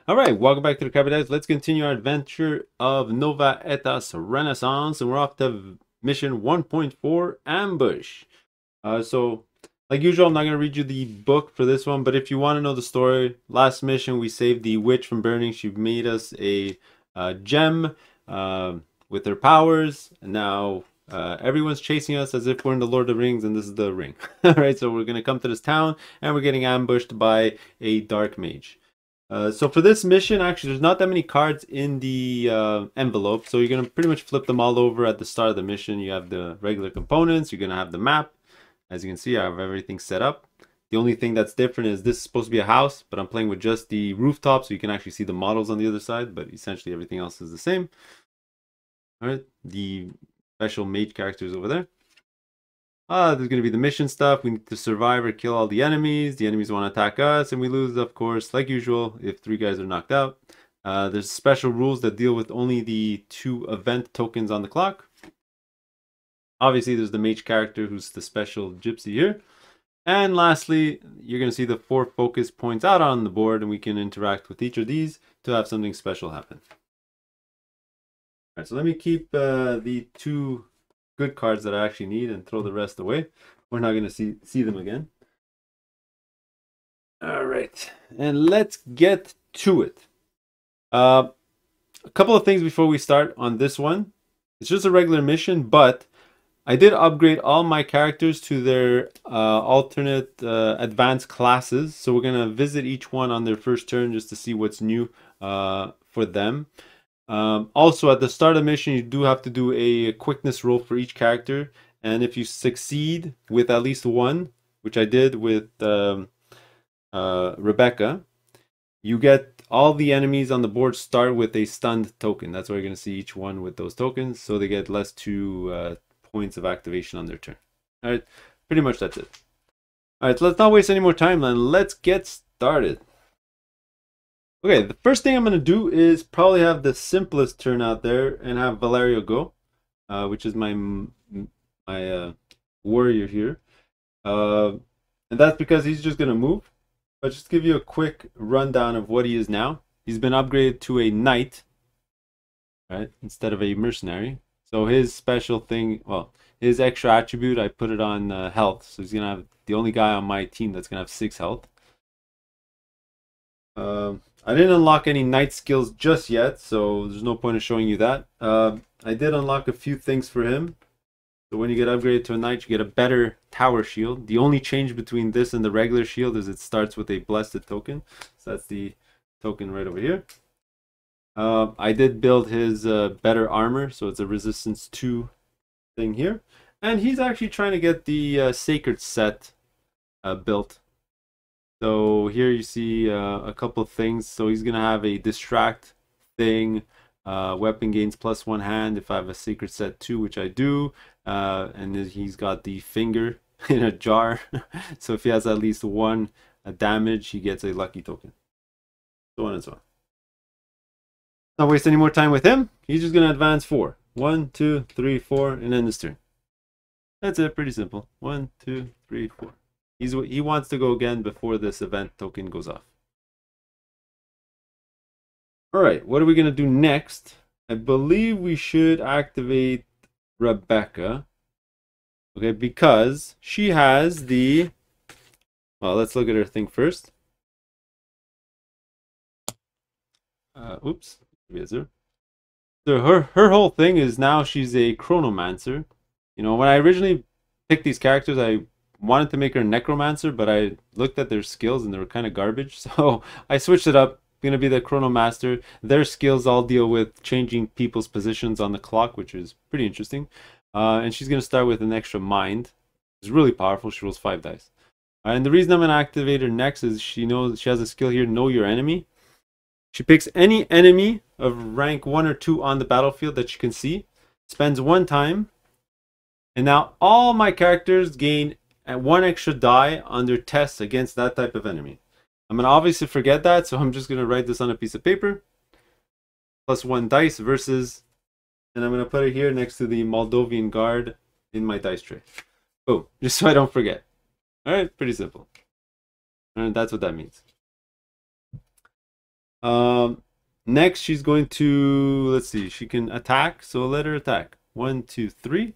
Alright, welcome back to the Crabby. Let's continue our adventure of Nova Aetas Renaissance, and we're off to mission 1.4 Ambush. Like usual, I'm not going to read you the book for this one, but if you want to know the story, last mission we saved the witch from burning. She made us a gem with her powers, and now everyone's chasing us as if we're in the Lord of the Rings, and this is the ring. Alright, so we're going to come to this town, and we're getting ambushed by a dark mage. So for this mission, actually, there's not that many cards in the envelope, so you're going to pretty much flip them all over at the start of the mission. You have the regular components, you're going to have the map. As you can see, I have everything set up. The only thing that's different is this is supposed to be a house, but I'm playing with just the rooftop, so you can actually see the models on the other side, but essentially everything else is the same. Alright, the special mage characters over there. There's going to be the mission stuff. We need to survive or kill all the enemies. The enemies want to attack us, and we lose, of course, like usual, if 3 guys are knocked out. There's special rules that deal with only the 2 event tokens on the clock. Obviously, there's the mage character, who's the special gypsy here. And lastly, you're going to see the 4 focus points out on the board, and we can interact with each of these to have something special happen. Alright, so let me keep the 2 good cards that I actually need and throw the rest away. We're not going to see them again. All right, and let's get to it. A couple of things before we start on this one. It's just a regular mission, but I did upgrade all my characters to their alternate advanced classes. So we're going to visit each one on their first turn just to see what's new for them. Also, at the start of the mission, you do have to do a quickness roll for each character, and if you succeed with at least one, which I did with Rebecca, you get all the enemies on the board start with a stunned token. That's why you're going to see each one with those tokens, so they get less 2 points of activation on their turn. Alright, pretty much that's it. Alright, so let's not waste any more time then. Let's get started. Okay, the first thing I'm going to do is probably have the simplest turn out there and have Valerio go, which is my warrior here. And that's because he's just going to move. I'll just give you a quick rundown of what he is now. He's been upgraded to a knight, right, instead of a mercenary. So his special thing, well, his extra attribute, I put it on health. So he's going to have the only guy on my team that's going to have 6 health. I didn't unlock any knight skills just yet, so there's no point in showing you that. I did unlock a few things for him. So when you get upgraded to a knight, you get a better tower shield. The only change between this and the regular shield is it starts with a blessed token. So that's the token right over here. I did build his better armor, so it's a resistance 2 thing here. And he's actually trying to get the sacred set built. So here you see a couple of things. So he's going to have a distract thing. Weapon gains +1 hand if I have a secret set 2, which I do. And he's got the finger in a jar. So if he has at least 1 damage, he gets a lucky token. So on and so on. Not waste any more time with him. He's just going to advance 4. 1, 2, 3, 4, and end his turn. That's it. Pretty simple. 1, 2, 3, 4. He wants to go again before this event token goes off. Alright, what are we going to do next? I believe we should activate Rebecca. Okay, because she has the... Well, let's look at her thing first. Oops. So her whole thing is now she's a chronomancer. You know, when I originally picked these characters, I wanted to make her a necromancer, but I looked at their skills and they were kind of garbage, so I switched it up. Gonna be the chronomaster. Their skills all deal with changing people's positions on the clock, which is pretty interesting. And she's gonna start with an extra mind. It's really powerful. She rolls 5 dice. And the reason I'm gonna activate her next is she has a skill here, know your enemy. She picks any enemy of rank 1 or 2 on the battlefield that she can see, spends 1 time, and now all my characters gain 1 extra die on their tests against that type of enemy. I'm going to obviously forget that, so I'm just going to write this on a piece of paper. +1 dice versus, and I'm going to put it here next to the Moldovan guard in my dice tray. Boom, just so I don't forget. Alright, pretty simple. And that's what that means. Next, she's going to, let's see, she can attack. So let her attack. 1, 2, 3.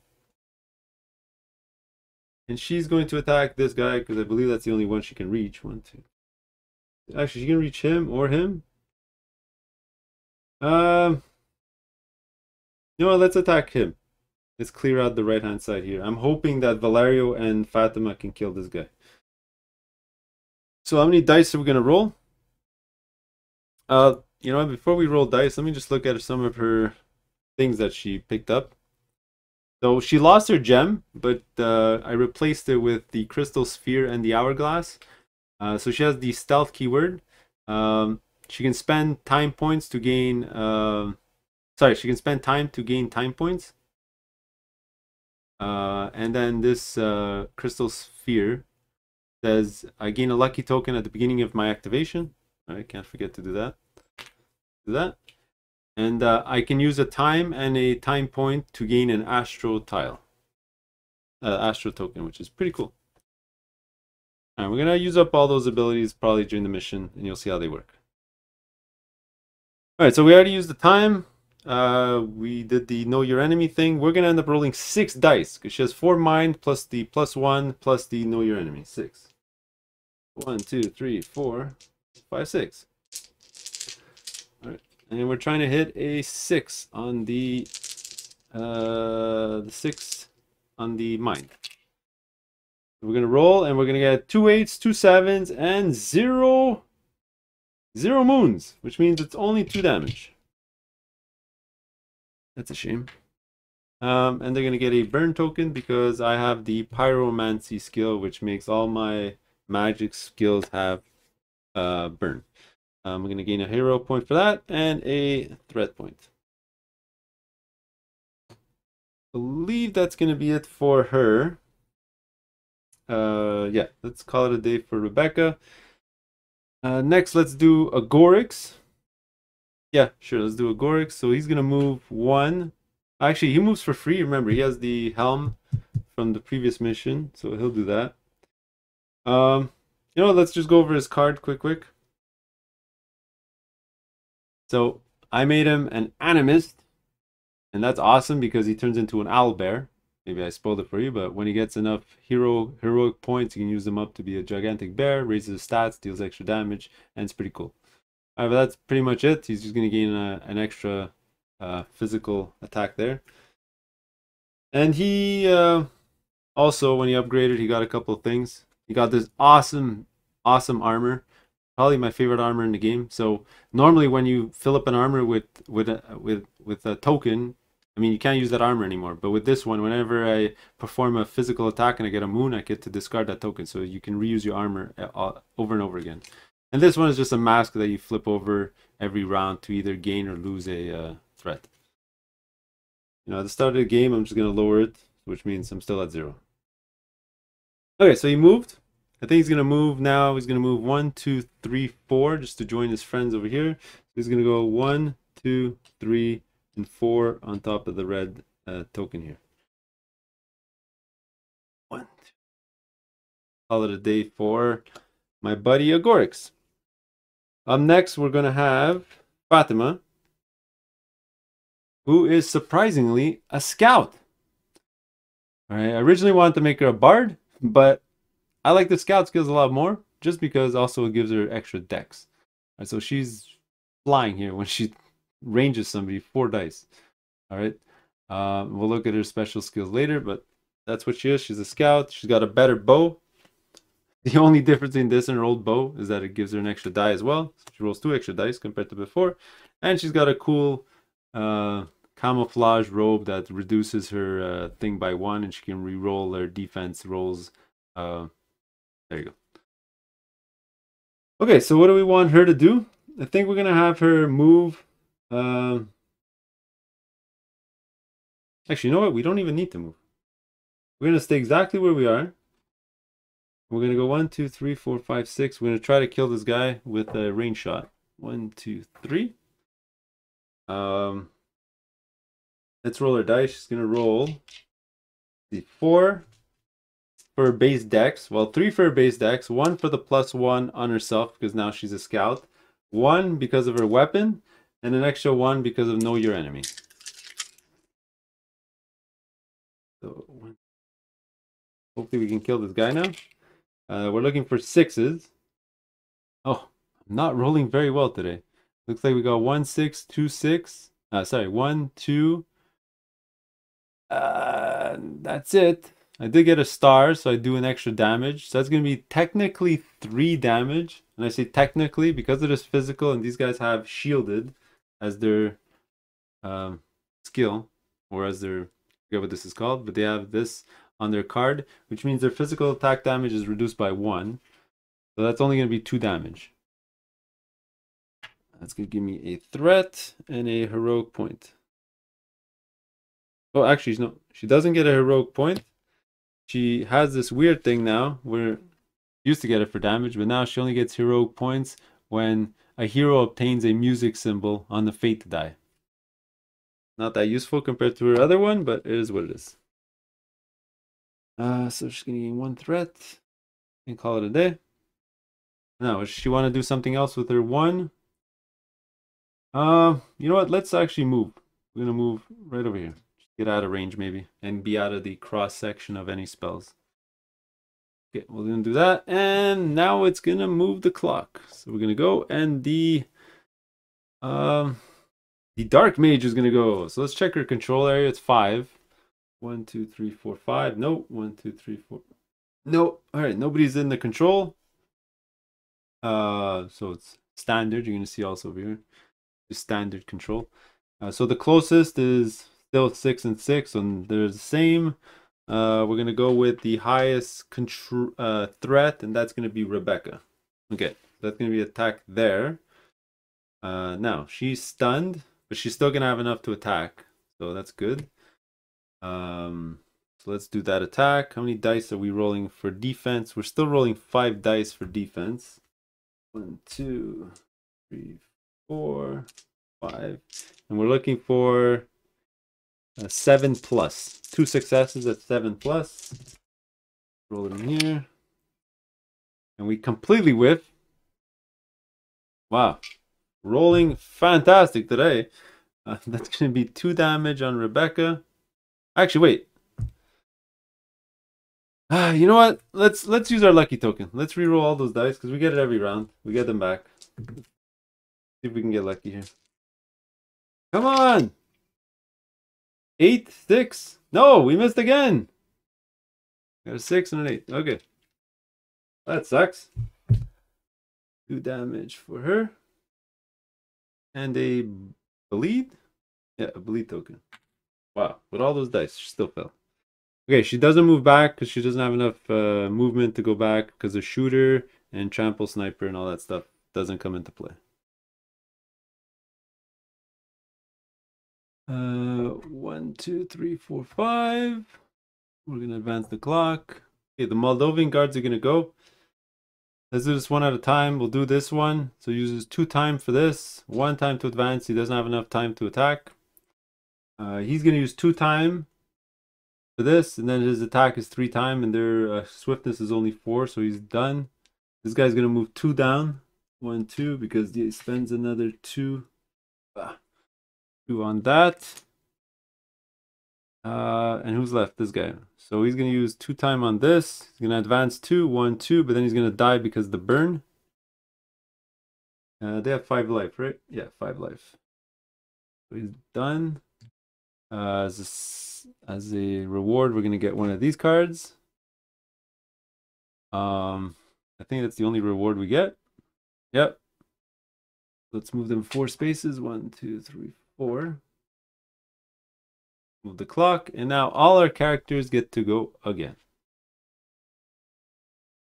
And she's going to attack this guy because I believe that's the only one she can reach. 1, 2. Actually, she can reach him or him. You know what? Let's attack him. Let's clear out the right-hand side here. I'm hoping that Valerio and Fatima can kill this guy. So how many dice are we going to roll? You know, before we roll dice, let me just look at some of her things that she picked up. So she lost her gem, but I replaced it with the crystal sphere and the hourglass. So she has the stealth keyword. She can spend time points to gain... she can spend time to gain time points. And then this crystal sphere says, I gain a lucky token at the beginning of my activation. I can't forget to do that. And I can use a time and a time point to gain an astro tile. Astro token, which is pretty cool. Alright, we're going to use up all those abilities probably during the mission, and you'll see how they work. Alright, so we already used the time. We did the know your enemy thing. We're going to end up rolling 6 dice, because she has 4 mind plus the +1 plus the know your enemy. 6. 1, 2, 3, 4, 5, 6. Alright, and we're trying to hit a 6 on the 6 on the mind. We're going to roll, and we're going to get 2 8s, 2 7s, and 0 moons, which means it's only 2 damage. That's a shame. And they're going to get a burn token because I have the pyromancy skill, which makes all my magic skills have burn. I'm going to gain a hero point for that and a threat point. I believe that's going to be it for her. Yeah, let's call it a day for Rebecca. Next, let's do Agorix. Yeah, sure, let's do Agorix. So he's going to move 1. Actually, he moves for free. Remember, he has the helm from the previous mission, so he'll do that. You know, let's just go over his card quick. So I made him an animist, and that's awesome because he turns into an owlbear. Maybe I spoiled it for you, but when he gets enough heroic points, you can use them up to be a gigantic bear, raises his stats, deals extra damage, and it's pretty cool. Alright, but that's pretty much it. He's just going to gain an extra physical attack there. And he also, when he upgraded, he got a couple of things. He got this awesome armor. Probably my favorite armor in the game. So normally when you fill up an armor with a token, I mean, you can't use that armor anymore. But with this one, whenever I perform a physical attack and I get a moon, I get to discard that token. So you can reuse your armor over and over again. And this one is just a mask that you flip over every round to either gain or lose a threat. You know, at the start of the game, I'm just going to lower it, which means I'm still at 0. Okay, so he moved. I think he's going to move now. He's going to move 1, 2, 3, 4 just to join his friends over here. So he's going to go 1, 2, 3, and 4 on top of the red token here. 1, 2. Call it a day for my buddy Agorix. Up next, we're going to have Fatima, who is surprisingly a scout. All right, I originally wanted to make her a bard, but I like the scout skills a lot more, just because also it gives her extra dex. All right, so she's flying here when she ranges somebody 4 dice. All right, we'll look at her special skills later, but that's what she is. She's a scout. She's got a better bow. The only difference in this and her old bow is that it gives her an extra die as well. So she rolls 2 extra dice compared to before. And she's got a cool camouflage robe that reduces her thing by 1, and she can re-roll her defense rolls. There you go. Okay, so what do we want her to do? I think we're going to have her move. Actually, you know what? We don't even need to move. We're going to stay exactly where we are. We're going to go 1, 2, 3, 4, 5, 6. We're going to try to kill this guy with a range shot. 1, 2, 3. Let's roll her dice. She's going to roll the 4 for her base dex. Well, 3 for her base dex. 1 for the +1 on herself because now she's a scout. 1 because of her weapon, and an extra 1 because of know your enemy. So hopefully we can kill this guy now. We're looking for 6s. Oh, I'm not rolling very well today. Looks like we got 1, 6, 2, 6. Sorry, 1, 2. That's it. I did get a star, so I do an extra damage. So that's going to be technically 3 damage. And I say technically because it is physical, and these guys have shielded as their skill, or as their, I forget what this is called, but they have this on their card, which means their physical attack damage is reduced by 1. So that's only going to be 2 damage. That's going to give me a threat and a heroic point. Oh, actually, no, she doesn't get a heroic point. She has this weird thing now where used to get it for damage, but now she only gets heroic points when a hero obtains a music symbol on the fate die. Not that useful compared to her other one, but it is what it is. So she's gonna gain 1 threat and call it a day. Now, does she want to do something else with her 1? You know what? Let's actually move. We're gonna move right over here. Get out of range maybe, and be out of the cross section of any spells. Okay, we're gonna do that, and now it's gonna move the clock. So we're gonna go, and the dark mage is gonna go. So let's check her control area. It's 5. 1, 2, 3, 4, 5. No. 1, 2, 3, 4. No. All right, nobody's in the control. So it's standard. You're gonna see also over here, the standard control. So the closest is still 6 and 6, and they're the same. We're gonna go with the highest threat, and that's gonna be Rebecca. Okay, that's gonna be attack there. Now she's stunned, but she's still gonna have enough to attack, so that's good. So let's do that attack. How many dice are we rolling for defense? We're still rolling 5 dice for defense. 1, 2, 3, 4, 5, and we're looking for 7 plus. 2 successes at 7 plus. Roll it in here. And we completely whiff. Wow. Rolling fantastic today. That's going to be 2 damage on Rebecca. Actually, wait. You know what? Let's use our lucky token. Let's reroll all those dice because we get it every round. We get them back. See if we can get lucky here. Come on! 8, 6. No, we missed again. Got a 6 and an 8. Okay. That sucks. 2 damage for her. And a bleed? Yeah, a bleed token. Wow. With all those dice, she still fell. Okay, she doesn't move back because she doesn't have enough movement to go back because the shooter and trample sniper and all that stuff doesn't come into play. 1, 2, 3, 4, 5. We're gonna advance the clock. Okay, the Moldovan guards are gonna go. Let's do this one at a time. We'll do this one. So he uses 2 time for this, 1 time to advance. He doesn't have enough time to attack. He's gonna use 2 time for this, and then his attack is 3 time, and their swiftness is only 4, so he's done. This guy's gonna move 2 down. 1, 2, because he spends another 2. 2 on that. And who's left? This guy. So he's going to use 2 time on this. He's going to advance 2, 1, 2, but then he's going to die because of the burn. They have 5 life, right? Yeah, 5 life. So he's done. As a reward, we're going to get one of these cards. I think that's the only reward we get. Yep. Let's move them 4 spaces. 1, 2, 3, 4. Move the clock, and now all our characters get to go again.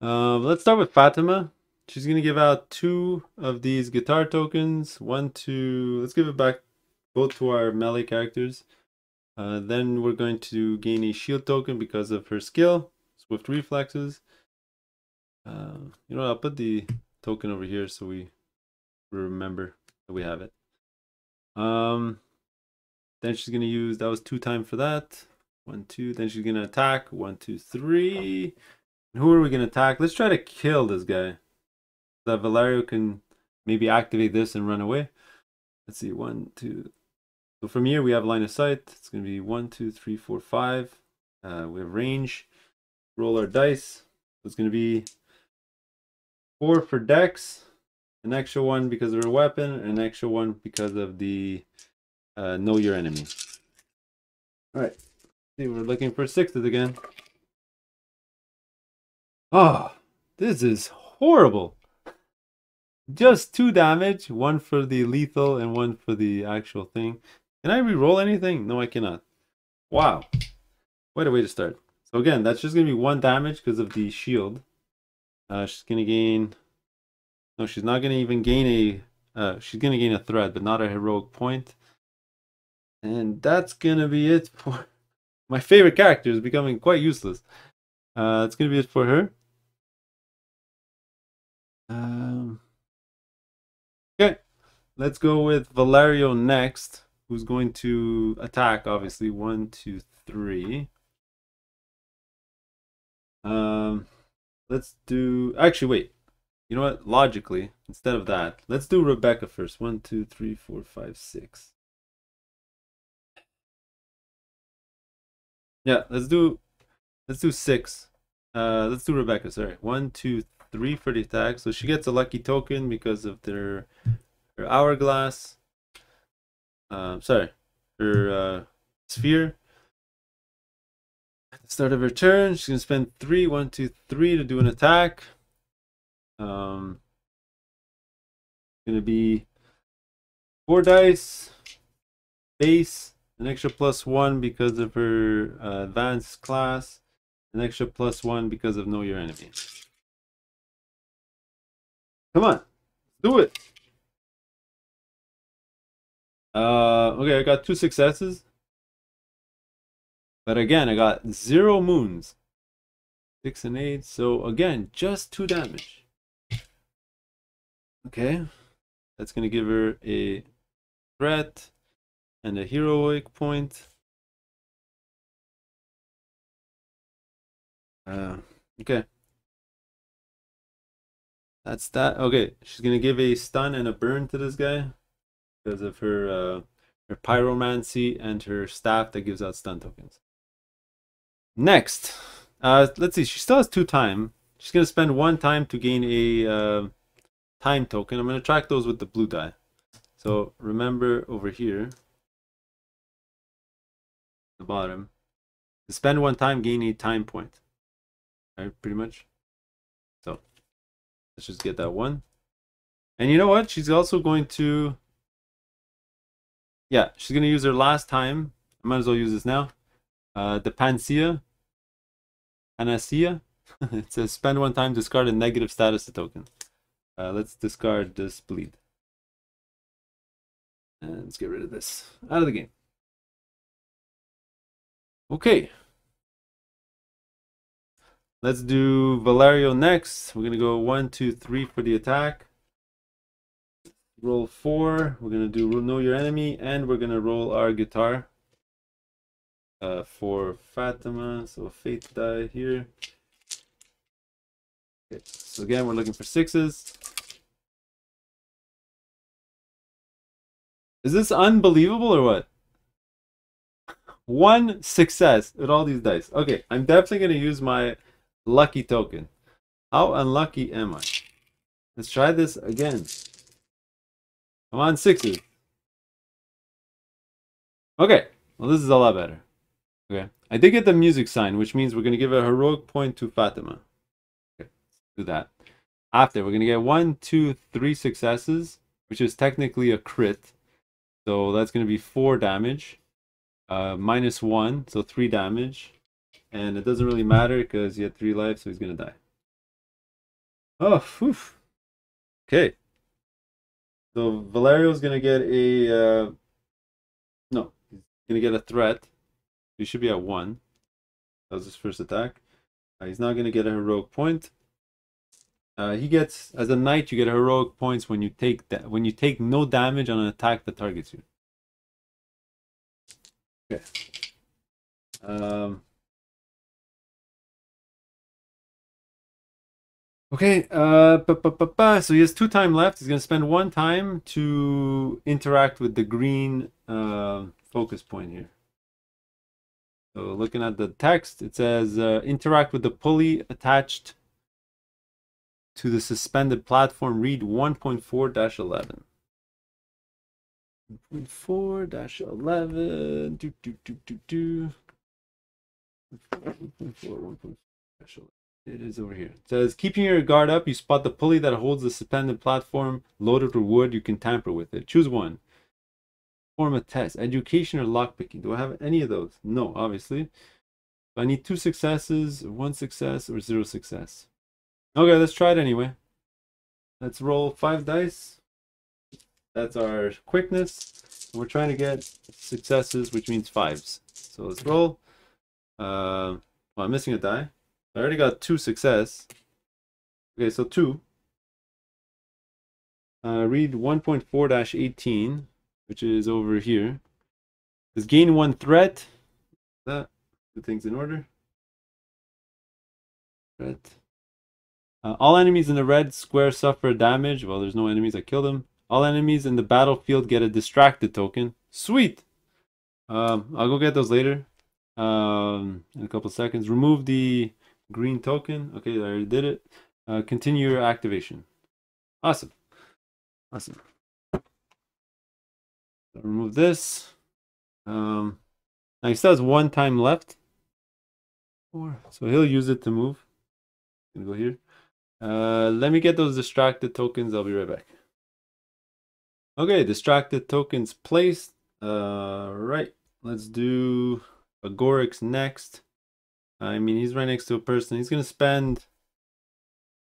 Let's start with Fatima. She's gonna give out 2 of these guitar tokens. 1 to, let's give it back both to our melee characters. Then we're going to gain a shield token because of her skill, swift reflexes. You know, I'll put the token over here so we remember that we have it. Then she's gonna use, that was 2 time for that. 1, 2. Then she's gonna attack. 1, 2, 3. And who are we gonna attack? Let's try to kill this guy. That Valerio can maybe activate this and run away. Let's see, 1, 2. So from here we have line of sight. It's going to be 1, 2, 3, 4, 5. We have range. Roll our dice. So it's going to be 4 for dex, an extra 1 because of her weapon, and an extra 1 because of the know your enemy. All right. See, we're looking for sixes again. Oh, this is horrible. Just 2 damage, 1 for the lethal and 1 for the actual thing. Can I re-roll anything? No, I cannot. Wow. What a way to start. So again, that's just going to be 1 damage because of the shield. She's going to gain... No, she's not going to even gain a... she's going to gain a threat, but not a heroic point. And that's going to be it for... My favorite character is becoming quite useless. That's going to be it for her. Okay, let's go with Valerio next, who's going to attack, obviously. 1, 2, 3. Let's do... Actually, wait. You know what? Logically, instead of that, let's do Rebecca first. 1, 2, 3, 4, 5, 6. Yeah, let's do 6. Let's do Rebecca, sorry. 1, 2, 3 for the attack. So she gets a lucky token because of her hourglass. Sorry, her sphere. At the start of her turn, she's gonna spend 3, 1, 2, 3 to do an attack. Gonna be 4 dice, base, an extra +1 because of her advanced class, an extra +1 because of know your enemy. Come on, do it. Okay, I got 2 successes, but again, I got 0 moons. 6 and 8, so again, just 2 damage. Okay, that's gonna give her a threat and a heroic point. Okay. That's that. Okay, she's gonna give a stun and a burn to this guy because of her pyromancy and her staff that gives out stun tokens. Next, let's see. She still has 2 time. She's gonna spend 1 time to gain a time token. I'm gonna track those with the blue die. So remember over here, the bottom, to spend 1 time, gain a time point. All right, pretty much. So let's just get that 1. And you know what? She's also going to... Yeah, she's going to use her last time. I might as well use this now. The Panacea. It says spend 1 time, discard a negative status token. Let's discard this bleed. And let's get rid of this. Out of the game. Okay. Let's do Valerio next. We're going to go 1, 2, 3 for the attack. Roll 4. We're going to do know your enemy. And we're going to roll our guitar. For Fatima. So fate die here. Okay. So again, we're looking for 6s. Is this unbelievable or what? 1 success with all these dice. Okay, I'm definitely going to use my lucky token. How unlucky am I? Let's try this again. Come on, 6s. Okay, well, this is a lot better. Okay, I did get the music sign, which means we're going to give a heroic point to Fatima. Okay, let's do that. After, we're going to get 1, 2, 3 successes, which is technically a crit. So that's going to be 4 damage. -1, so 3 damage. And it doesn't really matter because he had 3 lives, so he's going to die. Oh, whew. Okay. So Valerio's going to get a... no, he's going to get a threat. He should be at 1. That was his first attack. He's not going to get a heroic point. He gets, as a knight, you get heroic points when you take no damage on an attack that targets you. Okay. Okay, so he has 2 time left. He's gonna spend 1 time to interact with the green focus point here. So looking at the text, it says interact with the pulley attached to the suspended platform. Read 1.4-11. 1.4-11. Do do do do do. 1.4. It is over here. It says, keeping your guard up, you spot the pulley that holds the suspended platform loaded with wood. You can tamper with it. Choose one. Form a test. Education or lockpicking. Do I have any of those? No, obviously. I need 2 successes, 1 success, or 0 success. Okay, let's try it anyway. Let's roll 5 dice. That's our quickness. We're trying to get successes, which means 5s. So let's roll. Well, I'm missing a die. I already got 2 success. Okay, so 2. Read 1.4-18, which is over here. Let's gain 1 threat. That. Put things in order. Threat. All enemies in the red square suffer damage. Well, there's no enemies. I killed them. All enemies in the battlefield get a distracted token. Sweet! I'll go get those later. In a couple seconds. Remove the green token. Okay, I already did it. Continue your activation. Awesome. Awesome. I'll remove this. Now he still has 1 time left. So he'll use it to move. I'm gonna go here. Let me get those distracted tokens. I'll be right back. Okay, distracted tokens placed. Right. Let's do Agorix next. I mean, he's right next to a person. He's gonna spend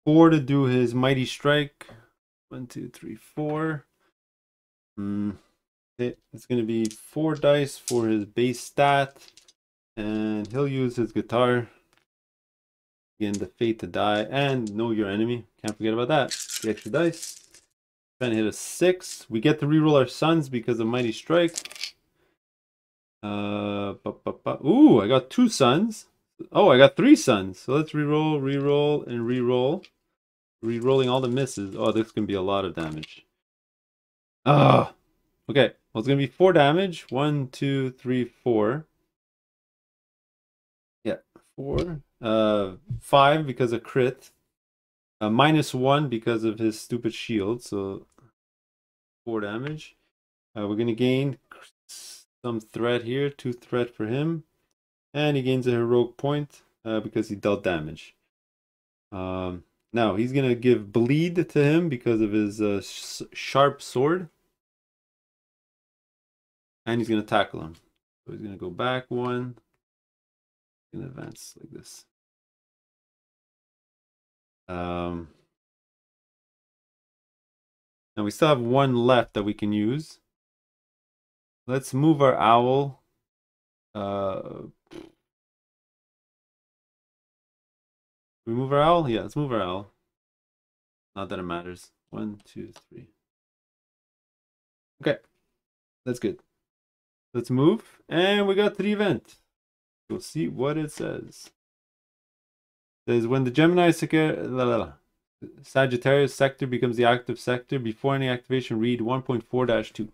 4 to do his mighty strike. 1, 2, 3, 4. It's gonna be 4 dice for his base stat, and he'll use his guitar. Again, the fate to die and know your enemy. Can't forget about that. The extra dice. Trying to hit a 6. We get to reroll our sons because of mighty strike. Ooh, I got 2 sons. Oh, I got 3 sons. So let's reroll, reroll, and reroll. Rerolling all the misses. Oh, this is gonna be a lot of damage. Ah, okay. Well, it's gonna be 4 damage. 1, 2, 3, 4. Yeah, 4. 5 because of crit. -1 because of his stupid shield. So 4 damage. We're gonna gain some threat here. 2 threat for him, and he gains a heroic point because he dealt damage. Now he's gonna give bleed to him because of his sharp sword, and he's gonna tackle him. So he's gonna go back 1 and advance like this. Now we still have 1 left that we can use. Let's move our owl. We move our owl? Yeah, let's move our owl. Not that it matters. 1, 2, 3. Okay, that's good. Let's move, and we got the event. We'll see what it says. It says when the Gemini Sagittarius sector becomes the active sector, before any activation, read 1.4-2.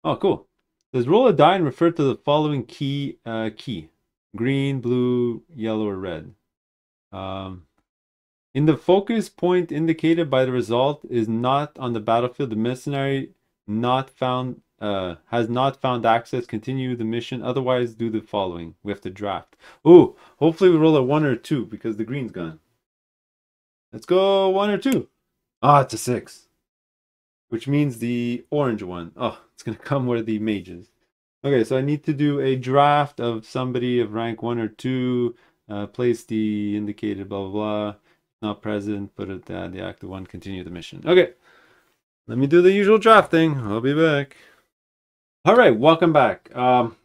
Oh, cool. It says roll a die and refer to the following key: green, blue, yellow, or red. In the focus point indicated by the result is not on the battlefield. The mercenary has not found access. Continue the mission. Otherwise, do the following. We have to draft. Ooh, hopefully we roll a 1 or 2 because the green's gone. Let's go 1 or 2. Ah, it's a 6. Which means the orange one. Oh, it's going to come where the mage is. Okay, so I need to do a draft of somebody of rank 1 or 2. Place the indicated blah, blah, blah. Not present, put it at the active one, continue the mission. Okay, let me do the usual draft thing. I'll be back. All right, welcome back. For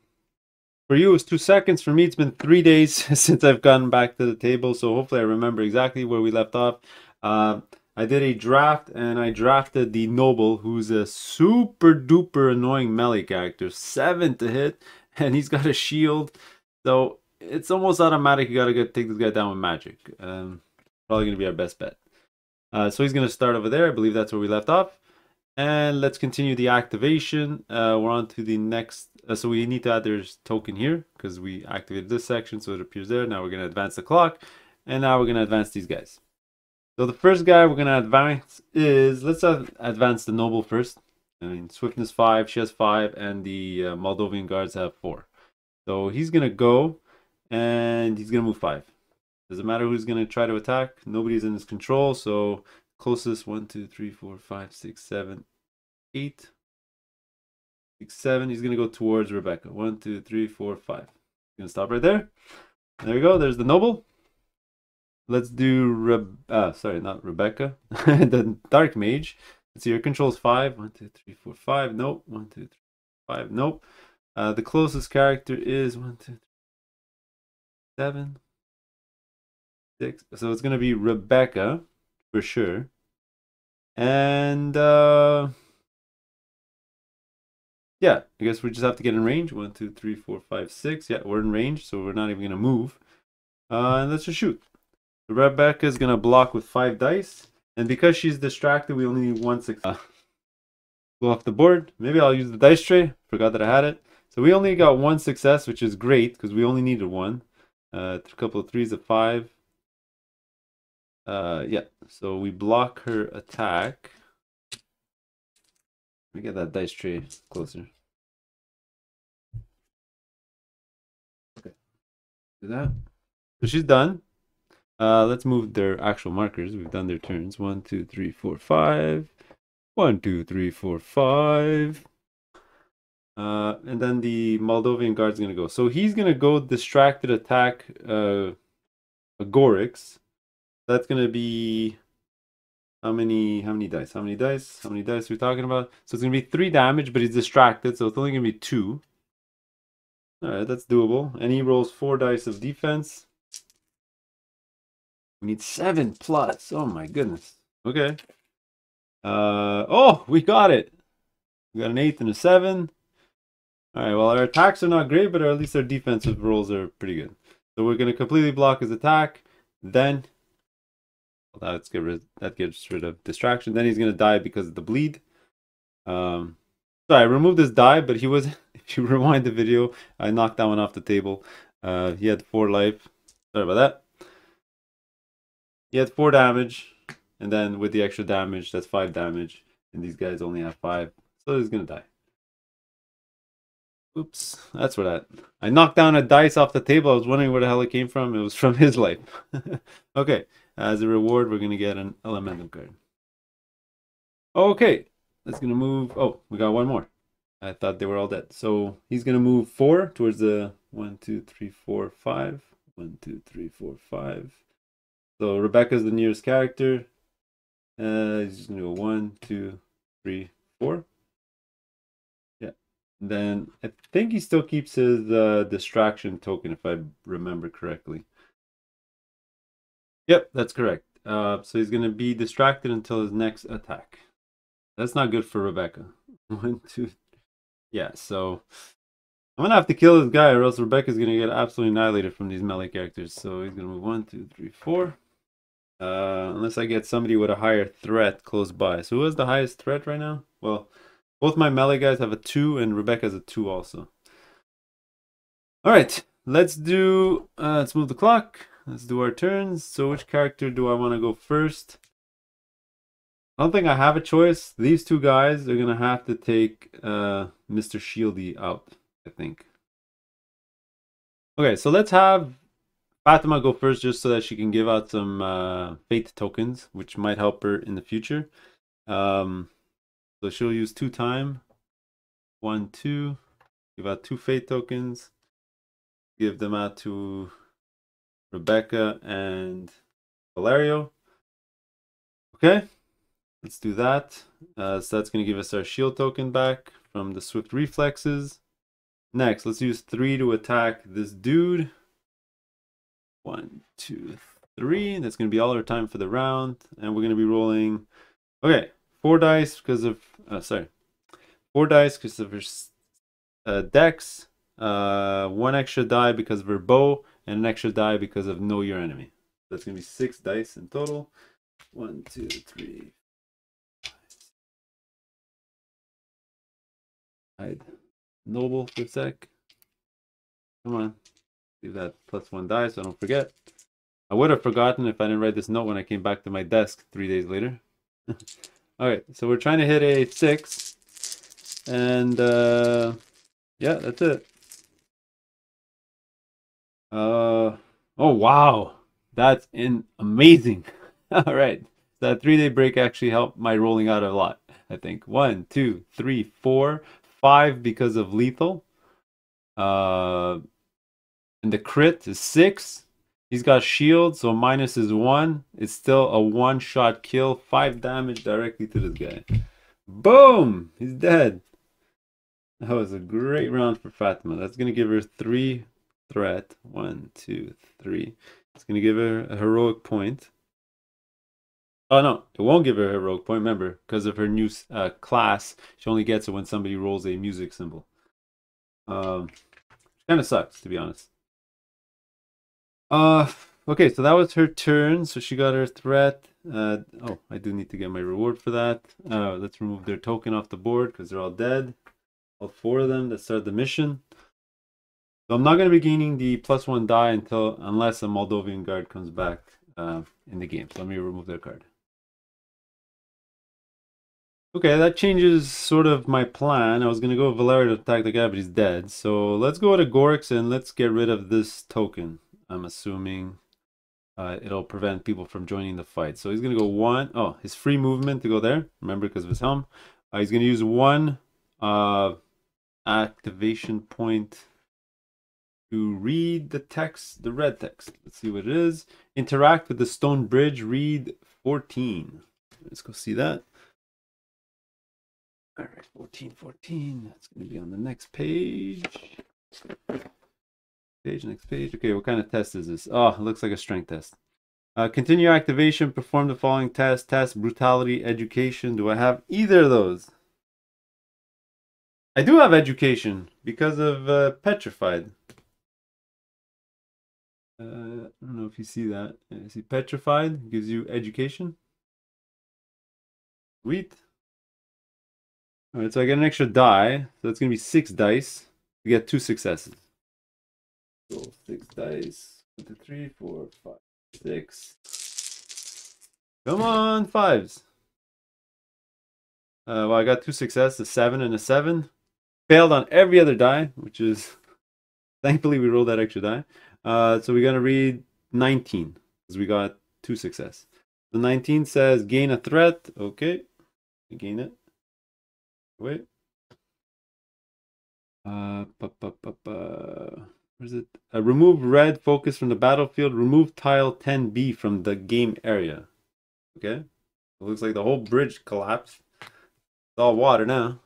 you, it was 2 seconds. For me, it's been 3 days since I've gotten back to the table, so hopefully I remember exactly where we left off. I did a draft and I drafted the Noble, who's a super duper annoying melee character. 7 to hit, and he's got a shield. So it's almost automatic. You gotta take this guy down with magic. Probably gonna be our best bet. So he's gonna start over there. I believe that's where we left off. And let's continue the activation. We're on to the next. So we need to add their token here because we activated this section, so it appears there. Now we're gonna advance the clock, and now we're gonna advance these guys. So the first guy we're going to advance is, let's advance the Noble first. I mean, Swiftness 5, she has 5, and the Moldovan guards have 4. So he's going to go, and he's going to move 5. Doesn't matter who's going to try to attack. Nobody's in his control, so closest 1, 2, 3, 4, 5, 6, 7, 8, 6, 7. He's going to go towards Rebecca. 1, 2, 3, 4, 5. He's going to stop right there. There we go. There's the Noble. Let's do sorry, not Rebecca. The Dark Mage. Let's see, your control's 5. 1, 2, 3, 4, 5. Nope. 1, 2, 3, 5. Nope. The closest character is 1, 2, 3, 7, 6. So it's gonna be Rebecca for sure. And yeah, I guess we just have to get in range. 1, 2, 3, 4, 5, 6. Yeah, we're in range, so we're not even gonna move. And let's just shoot. Rebecca is going to block with 5 dice. And because she's distracted, we only need 1 success. Go off the board. Maybe I'll use the dice tray. Forgot that I had it. So we only got 1 success, which is great because we only needed 1. A couple of 3s, a 5. Yeah, so we block her attack. Let me get that dice tray closer. Okay, do that. So she's done. Let's move their actual markers. We've done their turns. 1, 2, 3, 4, 5. 1, 2, 3, 4, 5. And then the Moldovan guard's gonna go. So he's gonna go distracted attack Agorix. That's gonna be how many dice? How many dice? How many dice are we talking about? So it's gonna be 3 damage, but he's distracted, so it's only gonna be 2. Alright, that's doable. And he rolls 4 dice of defense. We need 7 plus. Oh my goodness. Okay. Oh, we got it. We got an 8 and a 7. Alright, well, our attacks are not great, but at least our defensive rolls are pretty good. So we're going to completely block his attack. Then, well, that gets rid of distraction. Then he's going to die because of the bleed. Sorry, I removed his die, but he was, if you rewind the video, I knocked that one off the table. He had 4 life. Sorry about that. He had 4 damage, and then with the extra damage, that's 5 damage, and these guys only have 5, so he's gonna die. Oops, that's where that. I knocked down a dice off the table. I was wondering where the hell it came from. It was from his life. Okay, as a reward, we're gonna get an elemental card. Okay, that's gonna move. Oh, we got 1 more. I thought they were all dead. So he's gonna move 4 towards the 1, 2, 3, 4, 5. 1, 2, 3, 4, 5. So Rebecca's the nearest character. He's just gonna go 1, 2, 3, 4. Yeah. And then I think he still keeps his distraction token, if I remember correctly. Yep, that's correct. So he's gonna be distracted until his next attack. That's not good for Rebecca. 1, 2. Yeah, so I'm gonna have to kill this guy, or else Rebecca's gonna get absolutely annihilated from these melee characters. So he's gonna move 1, 2, 3, 4. Unless I get somebody with a higher threat close by. So who has the highest threat right now? Well, both my melee guys have a 2, and Rebecca has a 2 also. Alright, let's move the clock. Let's do our turns. So which character do I want to go first? I don't think I have a choice. These 2 guys are gonna have to take Mr. Shieldy out, I think. Okay, so let's have Fatima go first just so that she can give out some fate tokens, which might help her in the future. So she'll use 2 time. 1, 2. Give out 2 fate tokens. Give them out to Rebecca and Valerio. Okay, let's do that. So that's going to give us our shield token back from the swift reflexes. Next, let's use 3 to attack this dude. 1, 2, 3. That's going to be all our time for the round. And we're going to be rolling, okay, 4 dice because of, 4 dice because of her dex, 1 extra die because of her bow, and an extra die because of know your enemy. That's going to be 6 dice in total. 1, 2, 3. Hide noble for a sec. Come on. Leave that +1 die so I don't forget. I would have forgotten if I didn't write this note when I came back to my desk 3 days later. Alright, so we're trying to hit a 6. And yeah, that's it. Oh wow. That's amazing. Alright. That 3-day break actually helped my rolling out a lot, I think. 1, 2, 3, 4, 5 because of lethal. And the crit is 6. He's got shield, so minus is 1. It's still a one-shot kill. 5 damage directly to this guy. Boom! He's dead. That was a great round for Fatima. That's going to give her 3 threat. 1, 2, 3. It's going to give her a heroic point. Oh no, it won't give her a heroic point, remember, because of her new class. She only gets it when somebody rolls a music symbol. Kind of sucks, to be honest. Okay, so that was her turn. So she got her threat. Oh, I do need to get my reward for that. Let's remove their token off the board because they're all dead. All 4 of them that start the mission. So I'm not going to be gaining the +1 die unless a Moldovan guard comes back in the game. So let me remove their card. Okay, that changes sort of my plan. I was going to go with Valero to attack the guy, but he's dead. So let's go to Agorix and let's get rid of this token. I'm assuming it'll prevent people from joining the fight. So he's going to go 1. Oh, his free movement to go there. Remember, because of his helm. He's going to use 1 activation point to read the text, the red text. Let's see what it is. Interact with the stone bridge. Read 14. Let's go see that. All right, 14. That's going to be on the next page. Next page. Okay, what kind of test is this? Oh, it looks like a strength test. Continue activation. Perform the following test. Test brutality, education. Do I have either of those? I do have education because of petrified. I don't know if you see that. See, petrified gives you education. Sweet. All right, so I get an extra die. So it's going to be 6 dice to get 2 successes. Roll 6 dice. 1, 2, 3, 4, 5, 6. Come on, 5s. Well, I got 2 successes, a 7 and a 7. Failed on every other die, which is thankfully we rolled that extra die. So we're gonna read 19 because we got 2 success. The 19 says gain a threat. Okay, gain it. Wait. Where is it? Remove red focus from the battlefield. Remove tile 10B from the game area. Okay. It looks like the whole bridge collapsed. It's all water now.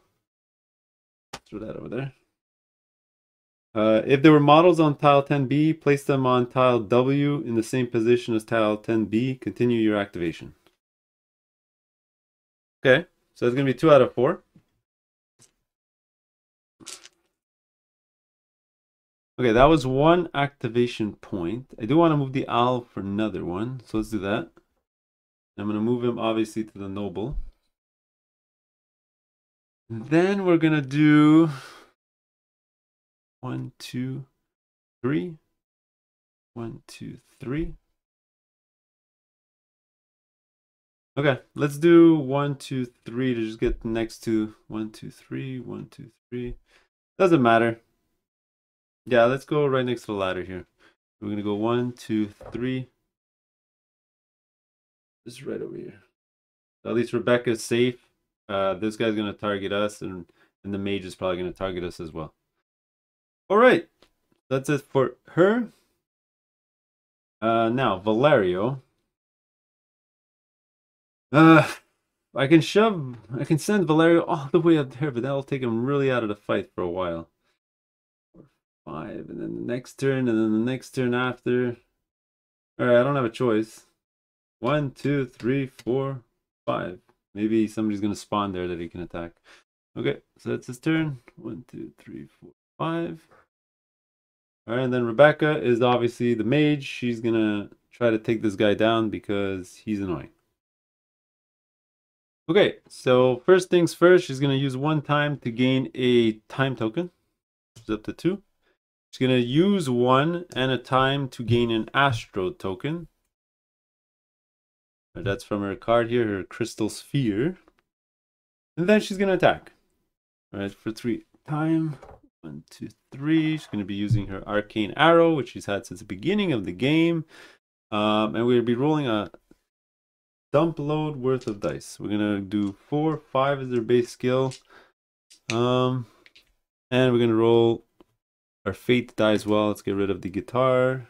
Throw that over there. If there were models on tile 10B, place them on tile W in the same position as tile 10B. Continue your activation. Okay, so it's going to be 2 out of 4. Okay, that was 1 activation point. I do want to move the owl for another one, so let's do that. I'm going to move him obviously to the noble. Then we're going to do 1, 2, 3. 1, 2, 3. Okay, let's do 1, 2, 3 to just get next to 1, 2, 3, 1, 2, 3. Doesn't matter. Yeah, let's go right next to the ladder here. We're gonna go 1, 2, 3. Just right over here. At least Rebecca's safe. This guy's gonna target us, and the mage is probably gonna target us as well. All right, that's it for her. Now Valerio. I can send Valerio all the way up there, but that'll take him really out of the fight for a while. 4, 5, and then the next turn, and then the next turn after. All right, I don't have a choice. 1, 2, 3, 4, 5. Maybe somebody's gonna spawn there that he can attack. Okay, so that's his turn. 1, 2, 3, 4, 5. All right, and then Rebecca is obviously the mage. She's gonna try to take this guy down because he's annoying. Okay, so first things first, she's gonna use 1 time to gain a time token, which is up to 2. She's gonna use 1 and a time to gain an astro token. That's from her card here, her crystal sphere. And then she's gonna attack. All right, for 3 time. 1, 2, 3. She's gonna be using her arcane arrow, which she's had since the beginning of the game. And we'll be rolling a dump load worth of dice. We're gonna do 4, 5 as their base skill. And we're gonna roll our fate die as well. Let's get rid of the guitar.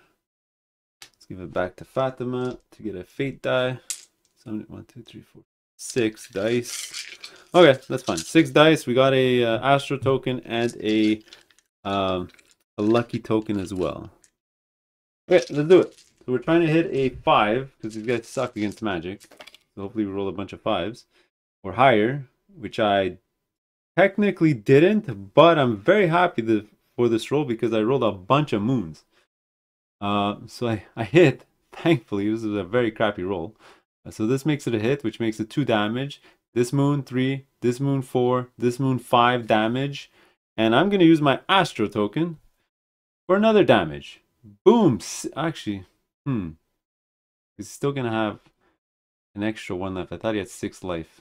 Let's give it back to Fatima to get a fate die. 1, 2, 3, 4, 6 dice. Okay, that's fine. 6 dice. We got a astro token and a lucky token as well. Okay, let's do it. So we're trying to hit a 5 because these guys suck against magic. So hopefully we roll a bunch of 5s or higher, which I technically didn't, but I'm very happy for this roll because I rolled a bunch of moons. So I hit, thankfully. This is a very crappy roll. So this makes it a hit, which makes it 2 damage. This moon 3, this moon 4, this moon 5 damage. And I'm going to use my astro token for another damage. Boom! Actually, he's still going to have an extra 1 left. I thought he had 6 life.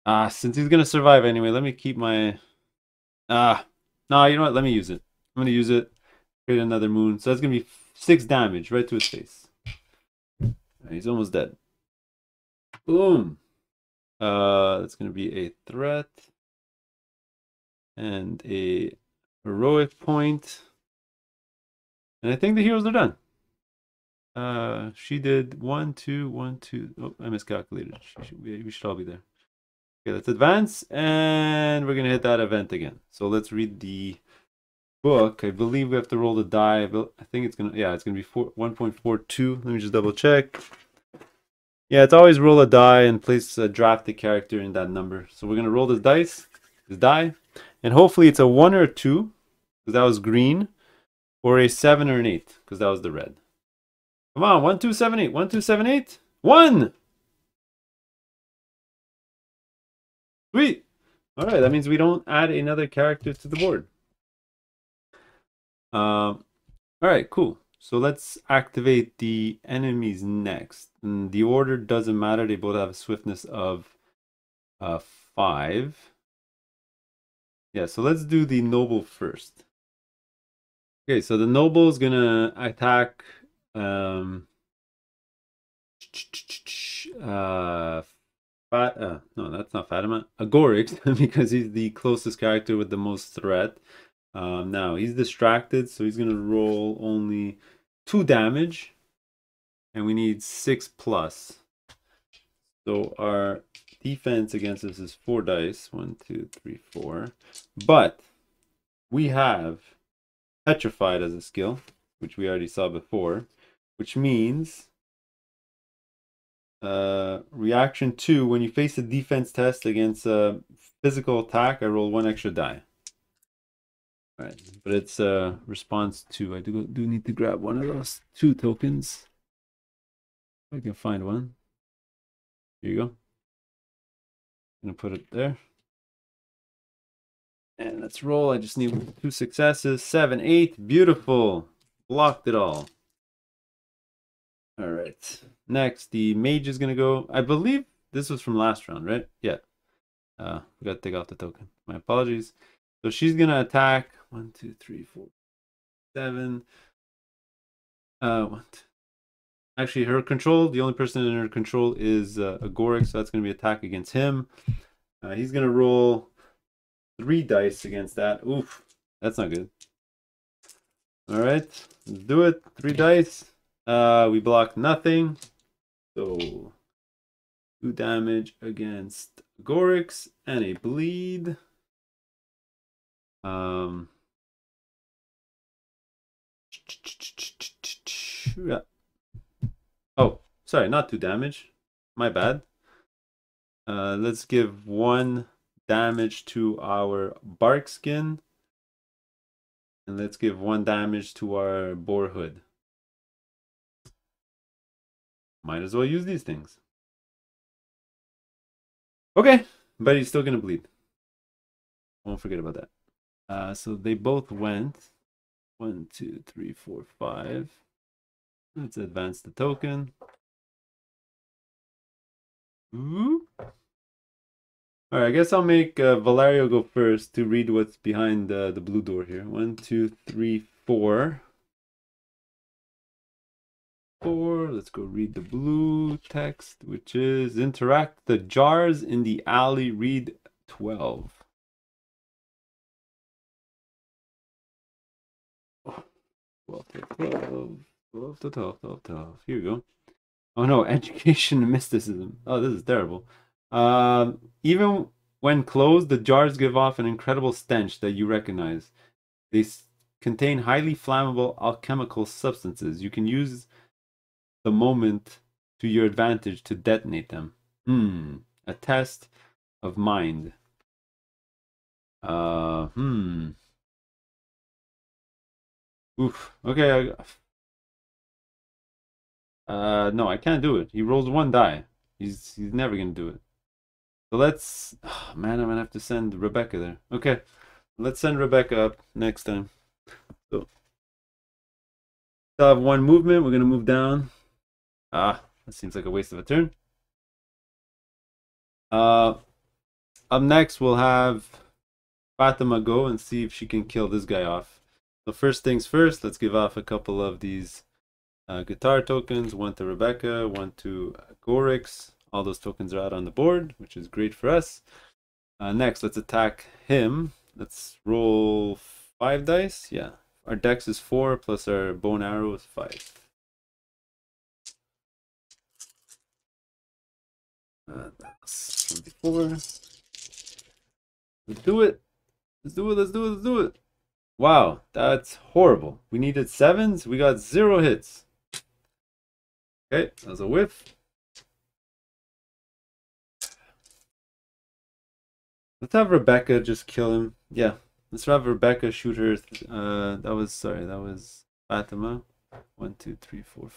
Since he's going to survive anyway, let me keep my... no, you know what? Let me use it. I'm going to use it. Create another moon. So that's going to be 6 damage right to his face. He's almost dead. Boom. That's going to be a threat. And a heroic point. And I think the heroes are done. She did 1, 2, 1, 2. Oh, I miscalculated. We should all be there. Okay, let's advance. And we're going to hit that event again. So let's read the book. I believe we have to roll the die. I think it's going to, it's going to be 1.42. Let me just double check. Yeah, it's always roll a die and place a drafted character in that number. So we're going to roll this die. And hopefully it's a 1 or a 2, because that was green, or a 7 or an 8, because that was the red. Come on, 1, 2, 7, 8. 1, 2, 7, 8. 1! Sweet! Alright, that means we don't add another character to the board. Alright, cool. So let's activate the enemies next. And the order doesn't matter. They both have a swiftness of 5. Yeah, so let's do the noble first. Okay, so the noble is gonna attack no, that's not Fatima. Agorix, because he's the closest character with the most threat. Now he's distracted, so he's gonna roll only 2 damage, and we need 6 plus. So our defense against this is 4 dice. 1, 2, 3, 4. But we have petrified as a skill, which we already saw before, which means reaction 2, when you face a defense test against a physical attack, I roll 1 extra die. All right, but it's response 2. I do need to grab one of those 2 tokens. If I can find one. Here you go. I'm gonna put it there. And let's roll. I just need 2 successes. 7, 8. Beautiful. Blocked it all. All right. Next, the mage is going to go. I believe this was from last round, right? Yeah. We got to take off the token. My apologies. So she's going to attack. 1, 2, 3, 4, 7. Actually, her control, the only person in her control is Agorix, so that's going to be attack against him. He's going to roll 3 dice against that. Oof, that's not good. All right, let's do it. 3 dice. We block nothing. So 2 damage against Agorix and a bleed. Yeah. Oh, sorry, not 2 damage. My bad. Let's give 1 damage to our bark skin. And let's give 1 damage to our boar hood. Might as well use these things. Okay, but he's still gonna bleed. Won't forget about that. So they both went. 1, 2, 3, 4, 5. Let's advance the token. Ooh. All right, I guess I'll make Valerio go first to read what's behind the blue door here. 1, 2, 3, 4. 4. Let's go read the blue text, which is interact the jars in the alley. Read 12. 12 to 12. 12 to 12, 12, 12. Here we go. Oh no, education and mysticism. Oh, this is terrible. Even when closed, the jars give off an incredible stench that you recognize. They contain highly flammable alchemical substances. You can use the moment to your advantage to detonate them. A test of mind. Oof. Okay. No, I can't do it. He rolls 1 die. He's never gonna do it. So let's. Oh, man, I'm gonna have to send Rebecca there. Okay, let's send Rebecca up next time. So still have 1 movement. We're gonna move down. That seems like a waste of a turn. Up next, we'll have Fatima go and see if she can kill this guy off. So first things first, let's give off a couple of these guitar tokens. 1 to Rebecca, 1 to Agorix. All those tokens are out on the board, which is great for us. Next, let's attack him. Let's roll 5 dice. Yeah, our dex is 4 plus our bow and arrow is 5. That's from before. Let's do it. Let's do it. Let's do it. Let's do it. Wow, that's horrible. We needed 7s. We got 0 hits. Okay, that was a whiff. Let's have Rebecca just kill him. Yeah, let's have Rebecca shoot her. That was Fatima. 1, 2, 3, 4,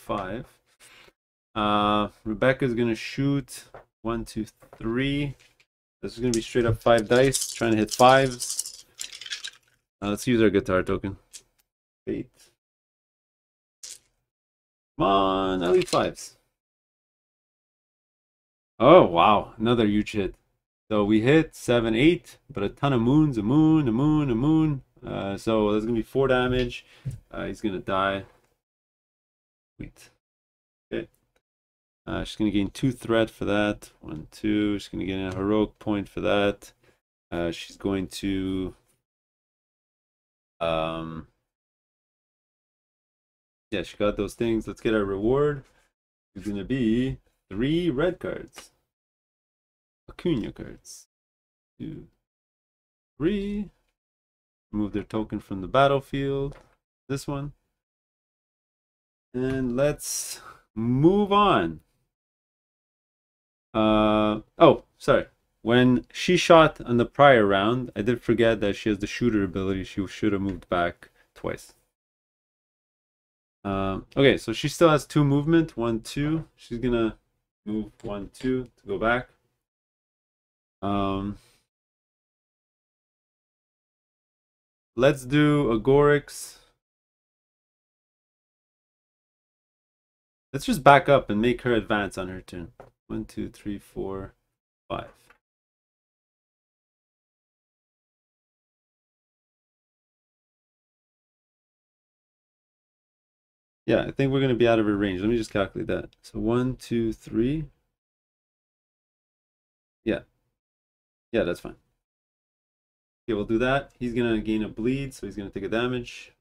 5. Rebecca's gonna shoot 1, 2, 3. This is gonna be straight up 5 dice, trying to hit 5s. Let's use our guitar token. 8. Come on, at least 5s. Oh wow, another huge hit. So we hit 7, 8, but a ton of moons, a moon, a moon, a moon. So that's gonna be 4 damage. He's gonna die. Wait. Okay. She's gonna gain 2 threat for that. 1, 2. She's gonna gain a heroic point for that. She's going to yeah, she got those things. Let's get our reward. It's gonna be 3 red cards. Acuna cards. 2, 3. Remove their token from the battlefield. This one. And let's move on. Oh, sorry. When she shot on the prior round, I did forget that she has the shooter ability. She should have moved back twice. Okay, so she still has 2 movement. 1, 2. She's gonna move 1, 2 to go back. Let's do Agorix. Let's just back up and make her advance on her turn. 1, 2, 3, 4, 5. Yeah, I think we're going to be out of her range. Let me just calculate that. So 1, 2, 3. Yeah. Yeah, that's fine. Okay, we'll do that. He's going to gain a bleed, so he's going to take a damage.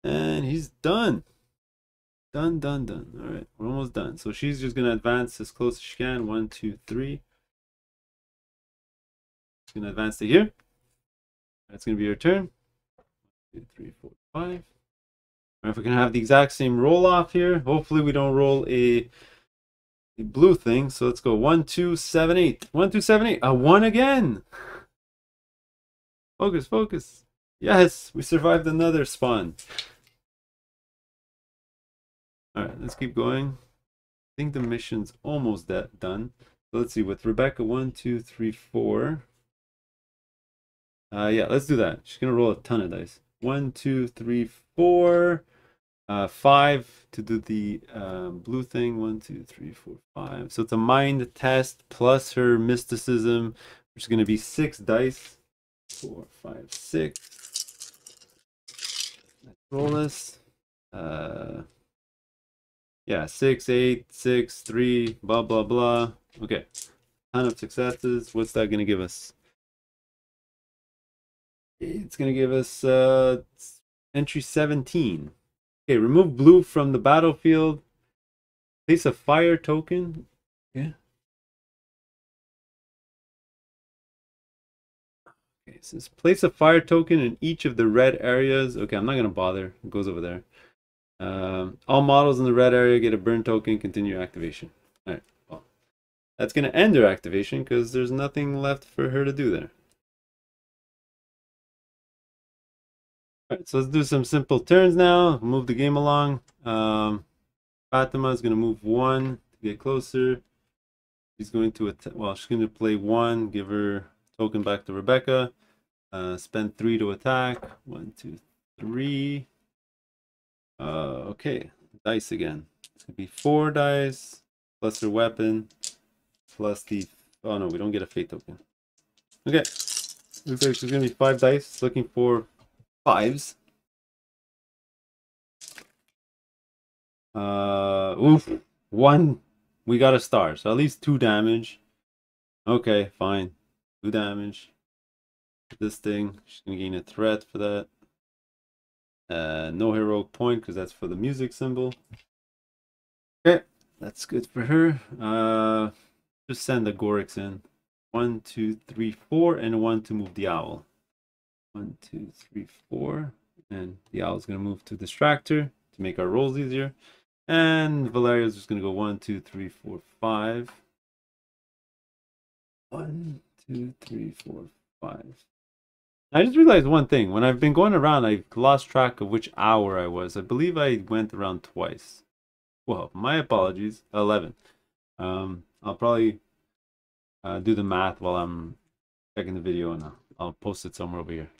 And he's done. Done, done, done. All right, we're almost done. So she's just going to advance as close as she can. 1, 2, 3. She's going to advance to here. That's going to be her turn. 2, 3, 4, 5. If we can have the exact same roll off here, hopefully we don't roll a blue thing. So let's go 1, 2, 7, 8. 1, 2, 7, 8. A 1 again. Focus, focus. Yes, we survived another spawn. Alright, let's keep going. I think the mission's almost done. So let's see, with Rebecca, 1, 2, 3, 4. Yeah, let's do that. She's gonna roll a ton of dice. 1, 2, 3, 4. 5 to do the blue thing. 1, 2, 3, 4, 5. So it's a mind test plus her mysticism, which is going to be 6 dice. 4, 5, 6. Let's roll this. Yeah, 6, 8, 6, 3, blah, blah, blah. Okay, ton of successes. What's that going to give us? It's going to give us entry 17. Okay, remove blue from the battlefield. Place a fire token. Yeah. Okay, so place a fire token in each of the red areas. Okay, I'm not gonna bother. It goes over there. All models in the red area get a burn token. Continue activation. All right. Well, that's gonna end her activation because there's nothing left for her to do there. All right, so let's do some simple turns now. Move the game along. Fatima is gonna move 1 to get closer. She's going to she's going to play 1, give her token back to Rebecca. Spend 3 to attack. 1, 2, 3. Okay, dice again. It's gonna be 4 dice plus her weapon plus the. Oh no, we don't get a fate token. Okay, looks like she's gonna be 5 dice. Looking for 5s. Oof, 1. We got a star, so at least 2 damage. Okay, fine. 2 damage. This thing, she's gonna gain a threat for that. No heroic point because that's for the music symbol. Okay, that's good for her. Just send the Agorix in. 1, 2, 3, 4, and 1 to move the owl. 1, 2, 3, 4, and the owl's gonna move to distractor to make our rolls easier. And Valerio's just gonna go 1, 2, 3, 4, 5. 1, 2, 3, 4, 5. I just realized one thing. When I've been going around, I've lost track of which hour I was. I believe I went around twice. Well, my apologies. 11. I'll probably do the math while I'm checking the video, and I'll post it somewhere over here.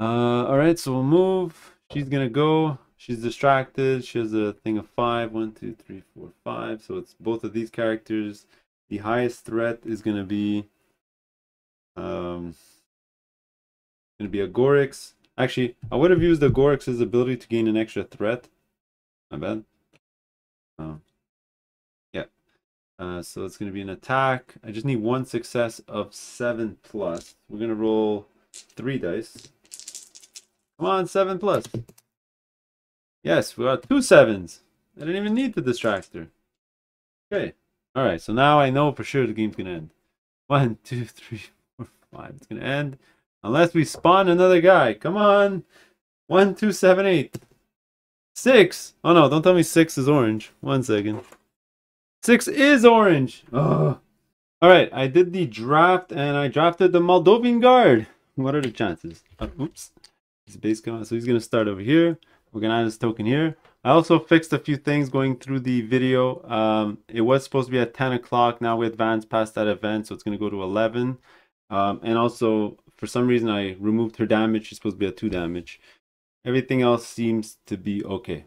All right, so we'll move. She's gonna go. She's distracted. She has a thing of 5. 1, 2, 3, 4, 5. So it's both of these characters. The highest threat is gonna be Agorix. Actually, I would have used Agorix's ability to gain an extra threat. My bad. Yeah. So it's going to be an attack. I just need 1 success of 7 plus. We're going to roll 3 dice. Come on, 7 plus. Yes, we got 2 7s. I didn't even need the distractor. Okay. All right. So now I know for sure the game's going to end. 1, 2, 3, 4, 5. It's going to end. Unless we spawn another guy. Come on. 1, 2, 7, 8. 6. Oh no, don't tell me 6 is orange. 1 second. 6 is orange. Oh. Alright, I did the draft and I drafted the Moldovan guard. What are the chances? Oops. His base command. So he's going to start over here. We're going to add his token here. I also fixed a few things going through the video. It was supposed to be at 10 o'clock. Now we advanced past that event, so it's going to go to 11. And also, for some reason, I removed her damage. She's supposed to be at 2 damage. Everything else seems to be okay.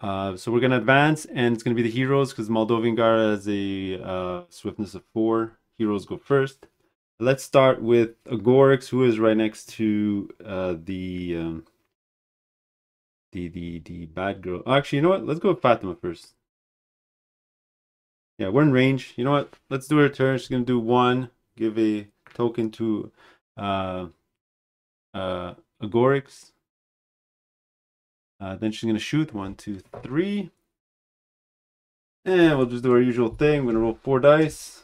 So we're going to advance, and it's going to be the heroes because Moldovan Guard has a swiftness of 4. Heroes go first. Let's start with Agorix, who is right next to the bad girl. Actually, you know what? Let's go with Fatima first. Yeah, we're in range. You know what? Let's do her turn. She's going to do 1. Give a token to Agorix. Then she's going to shoot. 1, 2, 3. And we'll just do our usual thing. We're going to roll 4 dice.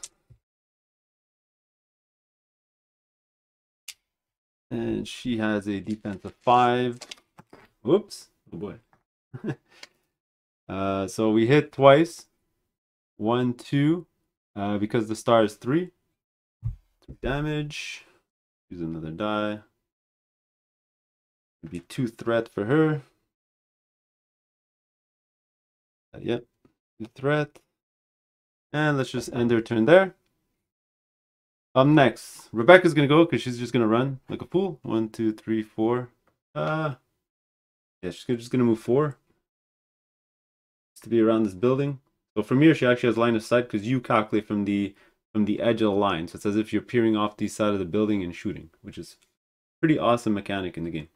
And she has a defense of 5. Whoops. Oh boy. So we hit twice. 1, 2. Because the star is 3. 3 damage. Use another die. It'd be 2 threat for her. Yep. 2 threat. And let's just end her turn there. Next, Rebecca's gonna go because she's just gonna run like a fool. 1, 2, 3, 4. Yeah, she's just gonna move 4 to be around this building. So from here, she actually has line of sight because you calculate from the edge of the line. So it's as if you're peering off the side of the building and shooting, which is pretty awesome mechanic in the game.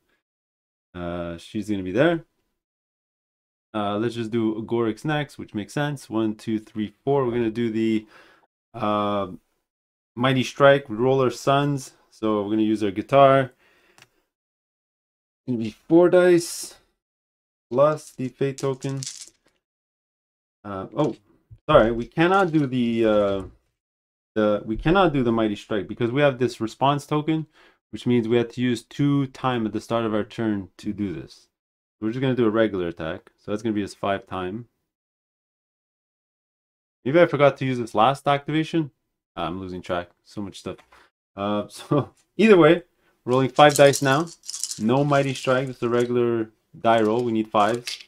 She's gonna be there. Let's just do Agorix next, which makes sense. 1, 2, 3, 4. We're gonna do the Mighty Strike, Roller Suns. So we're gonna use our guitar. It's gonna be 4 dice plus the fate token. Oh, sorry, we cannot do the Mighty Strike because we have this response token, which means we have to use 2 time at the start of our turn to do this. We're just gonna do a regular attack, so that's gonna be his 5 time. Maybe I forgot to use this last activation. I'm losing track. So much stuff. So either way, rolling 5 dice now. No Mighty Strike. It's a regular die roll. We need 5s.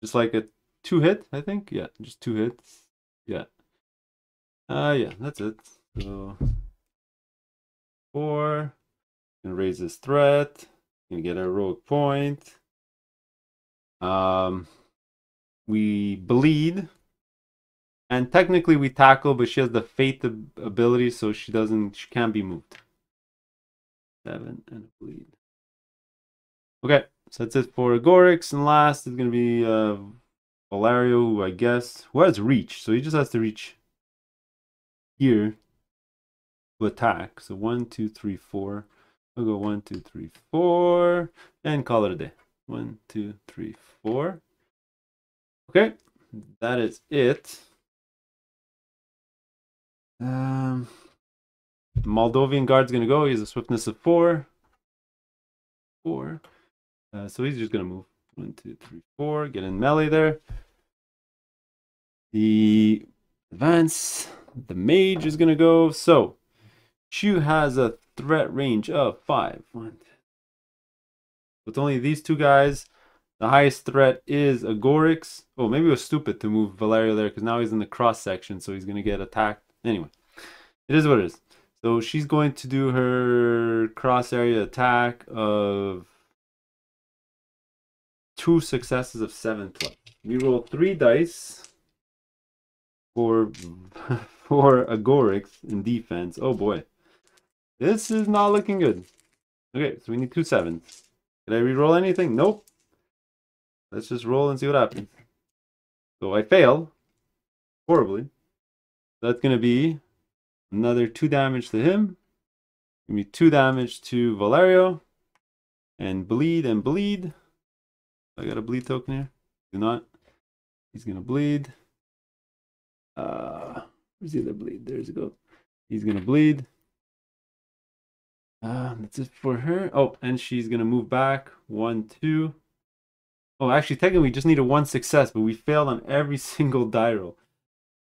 Just like a 2 hit, I think. Yeah, just 2 hits. Yeah. Yeah, that's it. So 4. Gonna raise this threat. Gonna get a heroic point. We bleed. And technically we tackle, but she has the fate ability, so she can't be moved. 7 and a bleed. Okay, so that's it for Agorix. And last is gonna be Valerio, who I guess who has reach, so he just has to reach here to attack. So 1, 2, 3, 4. I'll go 1, 2, 3, 4, and call it a day. 1, 2, 3, 4. Okay, that is it. Moldovan guard's gonna go. He has a swiftness of 4. 4. So he's just gonna move. 1, 2, 3, 4. Get in melee there. The advance. The mage is gonna go. So Shu has a threat range of 5. 1, 2. With only these 2 guys, the highest threat is Agorix. Oh, maybe it was stupid to move Valerio there because now he's in the cross section, so he's gonna get attacked. Anyway, it is what it is. So she's going to do her cross area attack of 2 successes of 7 plus. We roll 3 dice for Agorix in defense. Oh boy, this is not looking good. Okay, so we need 2 7s. Did I re-roll anything? Nope. Let's just roll and see what happens. So I fail horribly. That's gonna be another 2 damage to him. Give me 2 damage to Valerio. And bleed and bleed. I got a bleed token here. Do not. He's gonna bleed. Where's the other bleed? There's a go. He's gonna bleed. That's it for her. Oh, and she's gonna move back. 1, 2. Oh, actually, technically, we just need a 1 success, but we failed on every single die roll.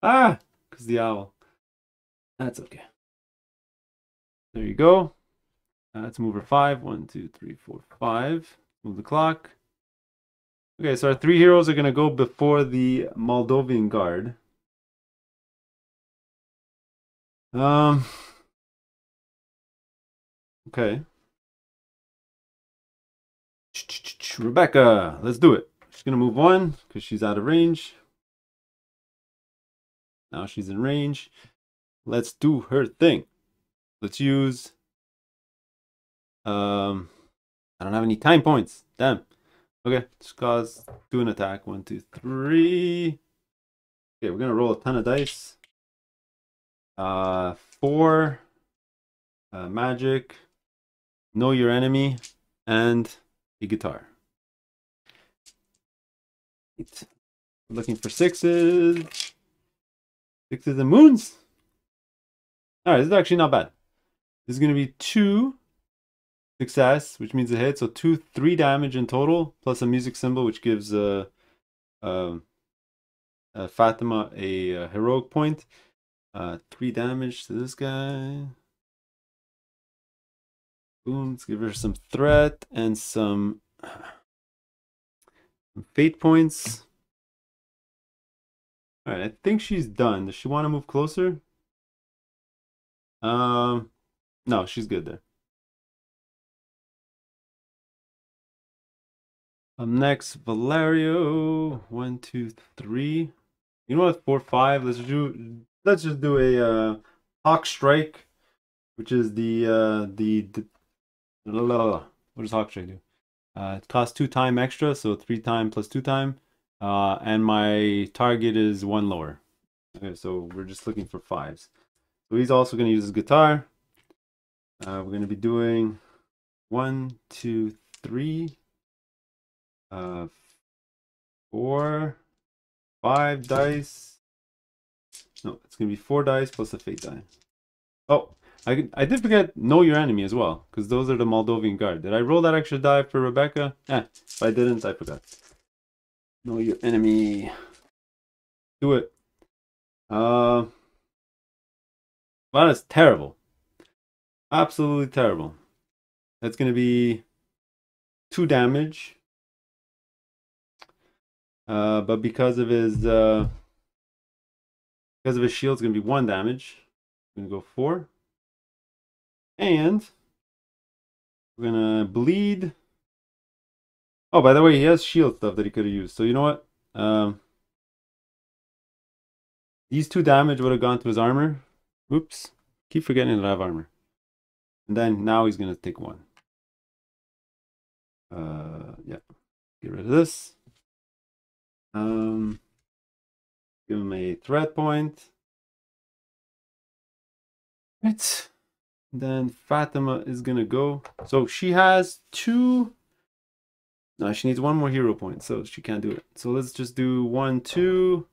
Because the owl. That's okay. There you go. Let's move her 5. 1, 2, 3, 4, 5. Move the clock. Okay, so our 3 heroes are going to go before the Moldovan guard. Okay. Rebecca, let's do it. She's going to move 1 because she's out of range. Now she's in range. Let's do her thing. Let's use... I don't have any time points. Damn. Okay, just do an attack. 1, 2, 3. Okay, we're gonna roll a ton of dice. 4 magic, know your enemy, and a guitar. 8. Looking for 6s. 6s and moons. All right, this is actually not bad. This is gonna be 2 Success, which means a hit. So 3 damage in total, plus a music symbol, which gives Fatima a heroic point. 3 damage to this guy. Boom. Let's give her some threat and some fate points. All right, I think she's done. Does she want to move closer? No, she's good there. Next, Valerio. 1, 2, 3. You know what? 4, 5. Let's just do a Hawk Strike, which is what does Hawk Strike do? It costs 2 time extra, so 3 time plus 2 time. And my target is 1 lower. Okay, so we're just looking for 5s. So he's also going to use his guitar. We're going to be doing 1, 2, 3, 4, 5 dice. No, it's going to be 4 dice plus a fate die. Oh, I did forget Know Your Enemy as well, because those are the Moldovan Guard. Did I roll that extra die for Rebecca? If I didn't, I forgot. Know Your Enemy. Do it. Wow, that's terrible. Absolutely terrible. That's going to be 2 damage. But because of his shield, it's going to be 1 damage. I'm going to go 4. And we're going to bleed. Oh, by the way, he has shield stuff that he could have used. So you know what? These 2 damage would have gone to his armor. Oops. Keep forgetting that I have armor. And then now he's going to take 1. Yeah. Get rid of this. Give him a threat point. Right. Then Fatima is going to go. So she has 2. No, she needs 1 more hero point, so she can't do it. So let's just do 1, 2.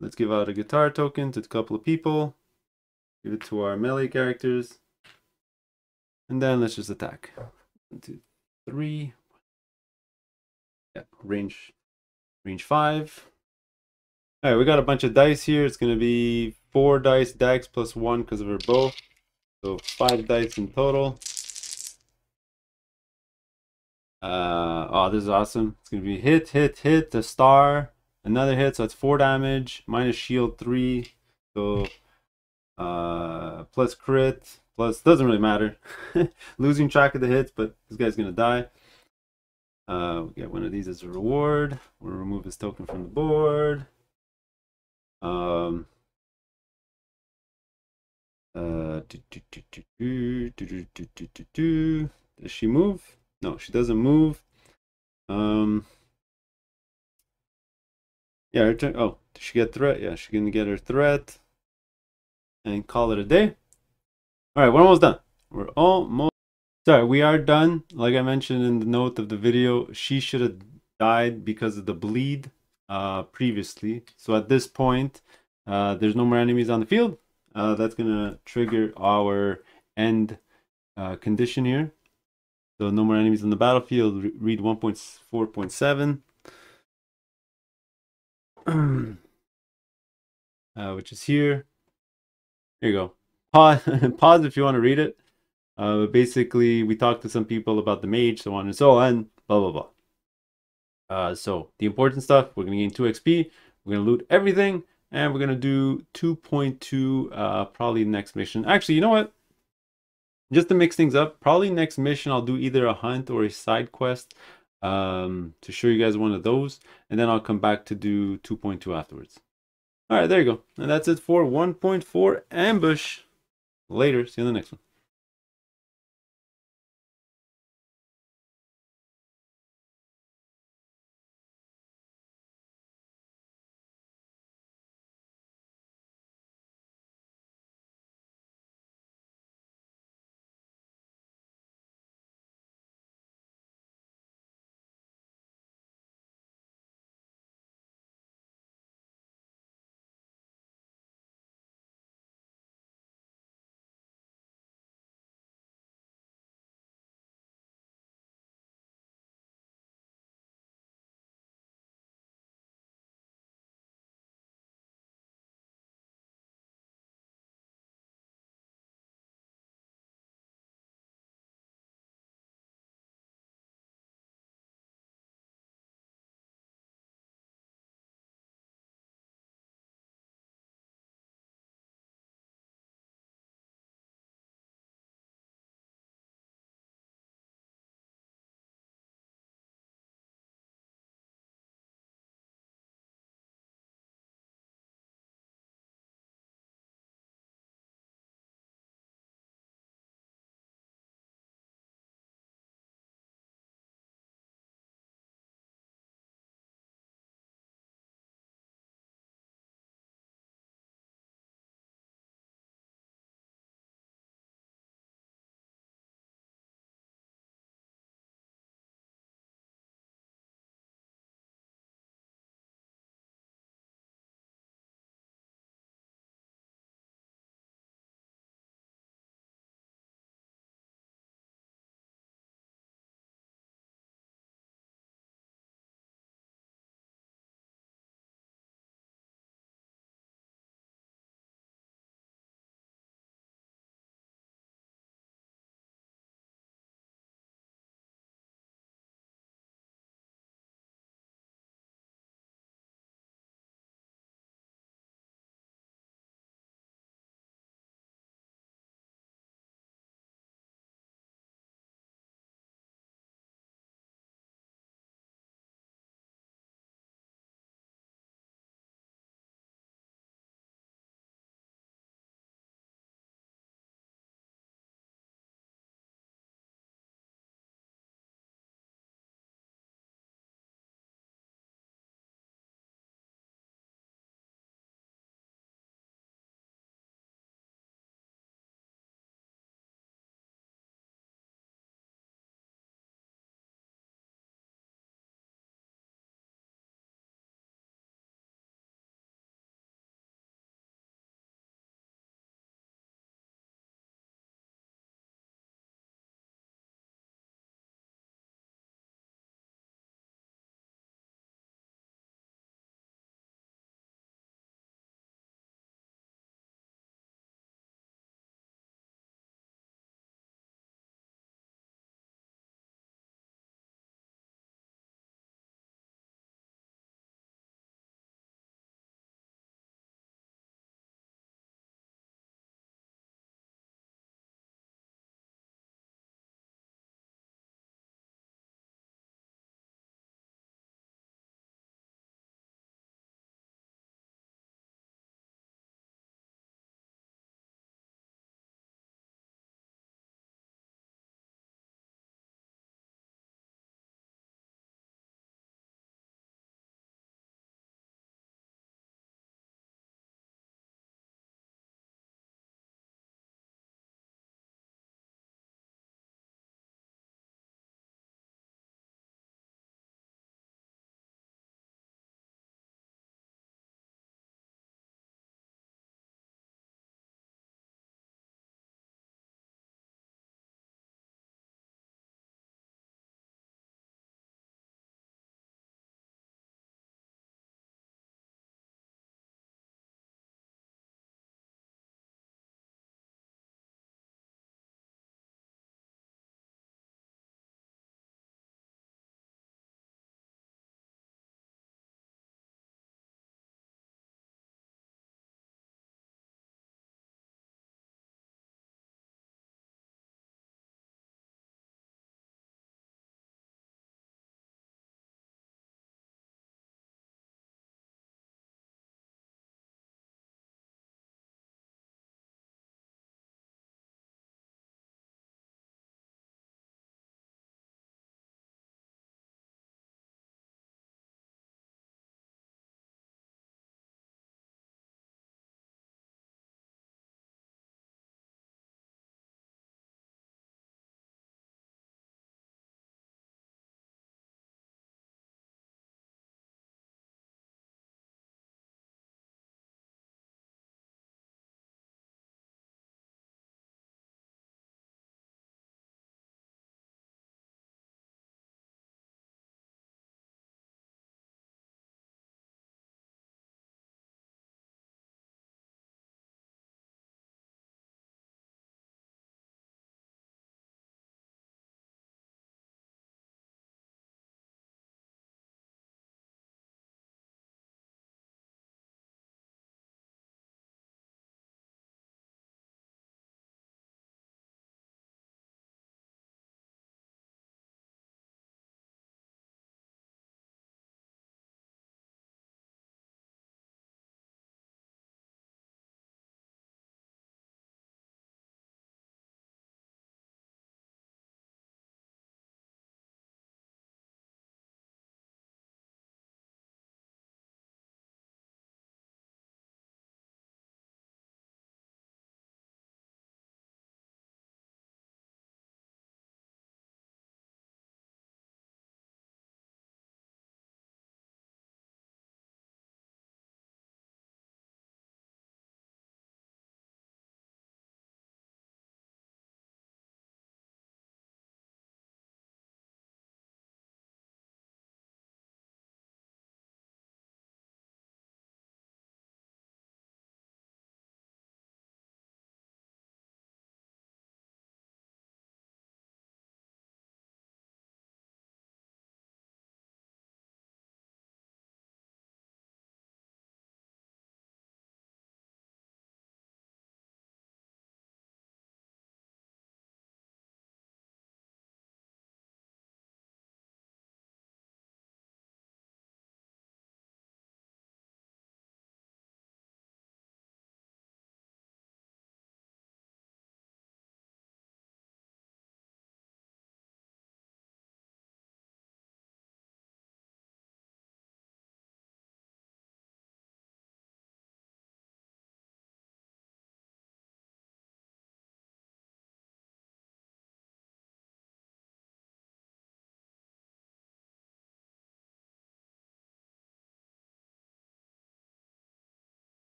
Let's give out a guitar token to a couple of people. Give it to our melee characters. And then let's just attack. 1, 2, 3. Yeah, range 5. All right, we got a bunch of dice here. It's going to be 4 dice dex plus 1 because of her bow. So 5 dice in total. Oh, this is awesome. It's going to be hit, a star, another hit. So it's 4 damage, minus shield 3. So plus crit, plus doesn't really matter. Losing track of the hits, but this guy's going to die. We get one of these as a reward. We'll remove his token from the board. Does she move? No, she doesn't move. Yeah, her turn. Oh, does she get threat? Yeah, she's gonna get her threat and call it a day. All right, we're almost done. We're almost. Sorry, we are done. Like I mentioned in the note of the video, she should have died because of the bleed previously. So at this point, there's no more enemies on the field. That's gonna trigger our end condition here. So no more enemies on the battlefield. Read 1.4.7. Which is here. There you go. Pause, pause if you want to read it. Basically, we talked to some people about the mage, so on and so on, blah, blah, blah. So the important stuff, we're going to gain 2 XP. We're going to loot everything, and we're going to do 2.2 probably next mission. Actually, you know what? Just to mix things up, probably next mission I'll do either a hunt or a side quest to show you guys one of those, and then I'll come back to do 2.2 afterwards. All right, there you go. And that's it for 1.4 Ambush. Later. See you in the next one.